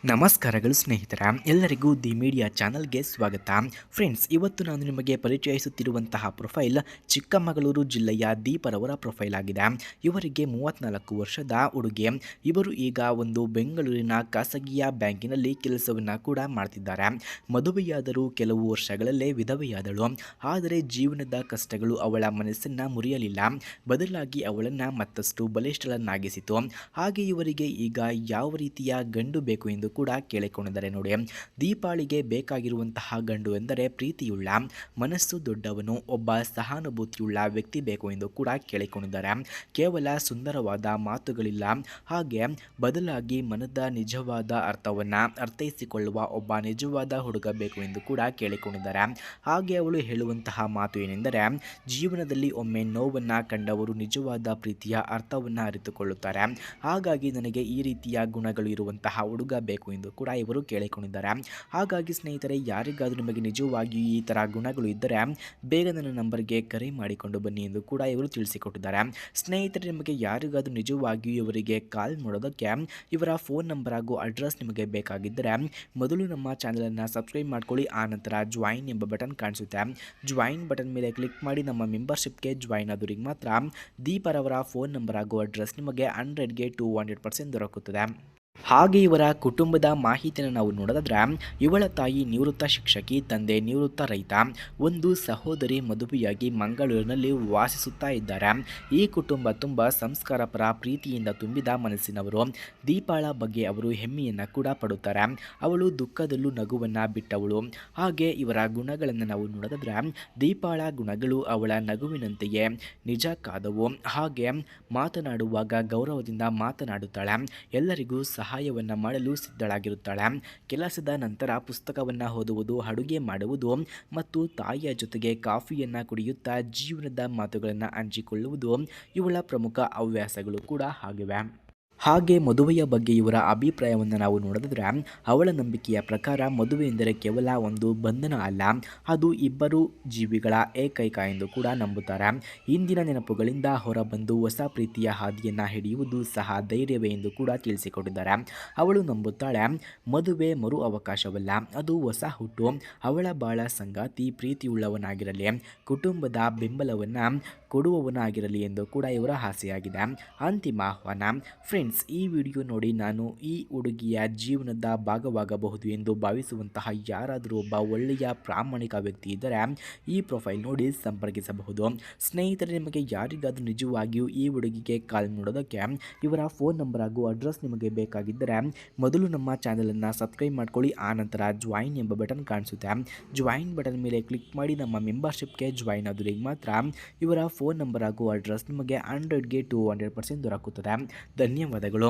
ನಮಸ್ಕಾರಗಳು ಸ್ನೇಹಿತರ ಎಲ್ಲರಿಗೂ ದಿ ಮೀಡಿಯಾ ಚಾನಲ್ಗೆ ಸ್ವಾಗತ. ಫ್ರೆಂಡ್ಸ್, ಇವತ್ತು ನಾನು ನಿಮಗೆ ಪರಿಚಯಿಸುತ್ತಿರುವಂತಹ ಪ್ರೊಫೈಲ್ ಚಿಕ್ಕಮಗಳೂರು ಜಿಲ್ಲೆಯ ದೀಪರವರ ಪ್ರೊಫೈಲ್ ಆಗಿದೆ. ಇವರಿಗೆ 34 ವರ್ಷದ ಹುಡುಗಿ. ಇವರು ಈಗ ಒಂದು ಬೆಂಗಳೂರಿನ ಖಾಸಗಿಯ ಬ್ಯಾಂಕಿನಲ್ಲಿ ಕೆಲಸವನ್ನು ಕೂಡ ಮಾಡ್ತಿದ್ದಾರೆ. ಮದುವೆಯಾದರೂ ಕೆಲವು ವರ್ಷಗಳಲ್ಲೇ ವಿಧವೆಯಾದಳು. ಆದರೆ ಜೀವನದ ಕಷ್ಟಗಳು ಅವಳ ಮನಸ್ಸನ್ನು ಮುರಿಯಲಿಲ್ಲ, ಬದಲಾಗಿ ಅವಳನ್ನು ಮತ್ತಷ್ಟು ಬಲಿಷ್ಠಳನ್ನಾಗಿಸಿತು. ಹಾಗೆ ಇವರಿಗೆ ಈಗ ಯಾವ ರೀತಿಯ ಗಂಡು ಬೇಕು ಎಂದು ಕೂಡ ಕೇಳಿಕೊಂಡಿದ್ದಾರೆ. ನೋಡಿ, ದೀಪಾಳಿಗೆ ಬೇಕಾಗಿರುವಂತಹ ಗಂಡು ಎಂದರೆ ಪ್ರೀತಿಯುಳ್ಳ, ಮನಸ್ಸು ದೊಡ್ಡವನು, ಒಬ್ಬ ಸಹಾನುಭೂತಿಯುಳ್ಳ ವ್ಯಕ್ತಿ ಬೇಕು ಎಂದು ಕೂಡ ಕೇಳಿಕೊಂಡಿದ್ದಾರೆ. ಕೇವಲ ಸುಂದರವಾದ ಮಾತುಗಳಿಲ್ಲ, ಹಾಗೆ ಬದಲಾಗಿ ಮನದ ನಿಜವಾದ ಅರ್ಥವನ್ನು ಅರ್ಥೈಸಿಕೊಳ್ಳುವ ಒಬ್ಬ ನಿಜವಾದ ಹುಡುಗ ಬೇಕು ಎಂದು ಕೂಡ ಕೇಳಿಕೊಂಡಿದ್ದಾರೆ. ಹಾಗೆ ಅವಳು ಹೇಳುವಂತಹ ಮಾತು ಏನೆಂದರೆ, ಜೀವನದಲ್ಲಿ ಒಮ್ಮೆ ನೋವನ್ನು ಕಂಡವರು ನಿಜವಾದ ಪ್ರೀತಿಯ ಅರ್ಥವನ್ನು ಅರಿತುಕೊಳ್ಳುತ್ತಾರೆ. ಹಾಗಾಗಿ ನನಗೆ ಈ ರೀತಿಯ ಗುಣಗಳು ಇರುವಂತಹ ಹುಡುಗ ಬೇಕು ಎಂದು ಕೂಡ ಇವರು ಕೇಳಿಕೊಂಡಿದ್ದಾರೆ. ಹಾಗಾಗಿ ಸ್ನೇಹಿತರೆ, ಯಾರಿಗಾದರೂ ನಿಮಗೆ ನಿಜವಾಗಿಯೂ ಈ ಥರ ಗುಣಗಳು ಇದ್ದರೆ ಬೇಗ ನನ್ನ ನಂಬರ್ಗೆ ಕರೆ ಮಾಡಿಕೊಂಡು ಬನ್ನಿ ಎಂದು ಕೂಡ ಇವರು ತಿಳಿಸಿಕೊಟ್ಟಿದ್ದಾರೆ. ಸ್ನೇಹಿತರೆ, ನಿಮಗೆ ಯಾರಿಗಾದರೂ ನಿಜವಾಗಿಯೂ ಇವರಿಗೆ ಕಾಲ್ ಮಾಡೋದಕ್ಕೆ ಇವರ ಫೋನ್ ನಂಬರ್ ಹಾಗೂ ಅಡ್ರೆಸ್ ನಿಮಗೆ ಬೇಕಾಗಿದ್ದರೆ ಮೊದಲು ನಮ್ಮ ಚಾನಲನ್ನು ಸಬ್ಸ್ಕ್ರೈಬ್ ಮಾಡ್ಕೊಳ್ಳಿ. ಆನಂತರ ಜಾಯಿನ್ ಎಂಬ ಬಟನ್ ಕಾಣಿಸುತ್ತೆ. ಜಾಯಿನ್ ಬಟನ್ ಮೇಲೆ ಕ್ಲಿಕ್ ಮಾಡಿ ನಮ್ಮ ಮೆಂಬರ್ಶಿಪ್ಗೆ ಜಾಯಿನ್ ಆದವರಿಗೆ ಮಾತ್ರ ದೀಪರವರ ಫೋನ್ ನಂಬರ್ ಹಾಗೂ ಅಡ್ರೆಸ್ ನಿಮಗೆ 100ಗೆ 200% ದೊರಕುತ್ತದೆ. ಹಾಗೆ ಇವರ ಕುಟುಂಬದ ಮಾಹಿತಿಯನ್ನು ನಾವು ನೋಡೋದಾದ್ರೆ, ಇವಳ ತಾಯಿ ನಿವೃತ್ತ ಶಿಕ್ಷಕಿ, ತಂದೆ ನಿವೃತ್ತ ರೈತ, ಒಂದು ಸಹೋದರಿ ಮದುವೆಯಾಗಿ ಮಂಗಳೂರಿನಲ್ಲಿ ವಾಸಿಸುತ್ತಾ ಇದ್ದಾರೆ. ಈ ಕುಟುಂಬ ತುಂಬ ಸಂಸ್ಕಾರಪರ, ಪ್ರೀತಿಯಿಂದ ತುಂಬಿದ ಮನಸ್ಸಿನವರು. ದೀಪಾಳ ಬಗ್ಗೆ ಅವರು ಹೆಮ್ಮೆಯನ್ನು ಕೂಡ ಪಡುತ್ತಾರೆ. ಅವಳು ದುಃಖದಲ್ಲೂ ನಗುವನ್ನು ಬಿಟ್ಟವಳು. ಹಾಗೆ ಇವರ ಗುಣಗಳನ್ನು ನಾವು ನೋಡೋದಾದ್ರೆ, ದೀಪಾಳ ಗುಣಗಳು ಅವಳ ನಗುವಿನಂತೆಯೇ ನಿಜ ಕಾದವು. ಹಾಗೆ ಮಾತನಾಡುವಾಗ ಗೌರವದಿಂದ ಮಾತನಾಡುತ್ತಾಳೆ, ಎಲ್ಲರಿಗೂ ಸಹಾಯವನ್ನು ಮಾಡಲು ಸಿದ್ಧಳಾಗಿರುತ್ತಾಳೆ. ಕೆಲಸದ ನಂತರ ಪುಸ್ತಕವನ್ನು ಓದುವುದು, ಅಡುಗೆ ಮಾಡುವುದು ಮತ್ತು ತಾಯಿಯ ಜೊತೆಗೆ ಕಾಫಿಯನ್ನು ಕುಡಿಯುತ್ತಾ ಜೀವನದ ಮಾತುಗಳನ್ನು ಹಂಚಿಕೊಳ್ಳುವುದು ಇವಳ ಪ್ರಮುಖ ಹವ್ಯಾಸಗಳು ಕೂಡ ಆಗಿವೆ. ಹಾಗೆ ಮದುವೆಯ ಬಗ್ಗೆ ಇವರ ಅಭಿಪ್ರಾಯವನ್ನು ನಾವು ನೋಡಿದ್ರೆ, ಅವಳ ನಂಬಿಕೆಯ ಪ್ರಕಾರ ಮದುವೆ ಎಂದರೆ ಕೇವಲ ಒಂದು ಬಂಧನ ಅಲ್ಲ, ಅದು ಇಬ್ಬರು ಜೀವಿಗಳ ಏಕೈಕ ಎಂದು ಕೂಡ ನಂಬುತ್ತಾರೆ. ಇಂದಿನ ನೆನಪುಗಳಿಂದ ಹೊರಬಂದು ಹೊಸ ಪ್ರೀತಿಯ ಹಾದಿಯನ್ನು ಹಿಡಿಯುವುದು ಸಹ ಧೈರ್ಯವೇ ಎಂದು ಕೂಡ ತಿಳಿಸಿಕೊಟ್ಟಿದ್ದಾರೆ. ಅವಳು ನಂಬುತ್ತಾಳೆ, ಮದುವೆ ಮರು ಅವಕಾಶವಲ್ಲ, ಅದು ಹೊಸ ಹುಟ್ಟು. ಅವಳ ಬಾಳ ಸಂಗಾತಿ ಪ್ರೀತಿಯುಳ್ಳವನಾಗಿರಲಿ, ಕುಟುಂಬದ ಬೆಂಬಲವನ್ನು ಕೊಡುವವನಾಗಿರಲಿ ಎಂದು ಕೂಡ ಇವರ ಆಸೆಯಾಗಿದೆ. ಅಂತಿಮ ಆಹ್ವಾನ. ಫ್ರೆಂಡ್ಸ್, ಈ ವಿಡಿಯೋ ನೋಡಿ ನಾನು ಈ ಹುಡುಗಿಯ ಜೀವನದ ಭಾಗವಾಗಬಹುದು ಎಂದು ಭಾವಿಸುವಂತಹ ಯಾರಾದರೂ ಒಬ್ಬ ಒಳ್ಳೆಯ ಪ್ರಾಮಾಣಿಕ ವ್ಯಕ್ತಿ ಇದ್ದರೆ ಈ ಪ್ರೊಫೈಲ್ ನೋಡಿ ಸಂಪರ್ಕಿಸಬಹುದು. ಸ್ನೇಹಿತರೆ, ನಿಮಗೆ ಯಾರಿಗಾದರೂ ನಿಜವಾಗಿಯೂ ಈ ಹುಡುಗಿಗೆ ಕಾಲ್ ಮಾಡೋದಕ್ಕೆ ಇವರ ಫೋನ್ ನಂಬರ್ ಹಾಗೂ ಅಡ್ರೆಸ್ ನಿಮಗೆ ಬೇಕಾಗಿದ್ದರೆ ಮೊದಲು ನಮ್ಮ ಚಾನಲನ್ನು ಸಬ್ಸ್ಕ್ರೈಬ್ ಮಾಡ್ಕೊಳ್ಳಿ. ಆನಂತರ ಜಾಯಿನ್ ಎಂಬ ಬಟನ್ ಕಾಣಿಸುತ್ತೆ. ಜಾಯಿನ್ ಬಟನ್ ಮೇಲೆ ಕ್ಲಿಕ್ ಮಾಡಿ ನಮ್ಮ ಮೆಂಬರ್ಶಿಪ್ಗೆ ಜಾಯಿನ್ ಆದವರಿಗೆ ಮಾತ್ರ ಇವರ ಫೋನ್ ನಂಬರ್ ಹಾಗೂ ಅಡ್ರೆಸ್ ನಿಮಗೆ 100ಗೆ 200% ದೊರಕುತ್ತದೆ. ಧನ್ಯವಾದಗಳು.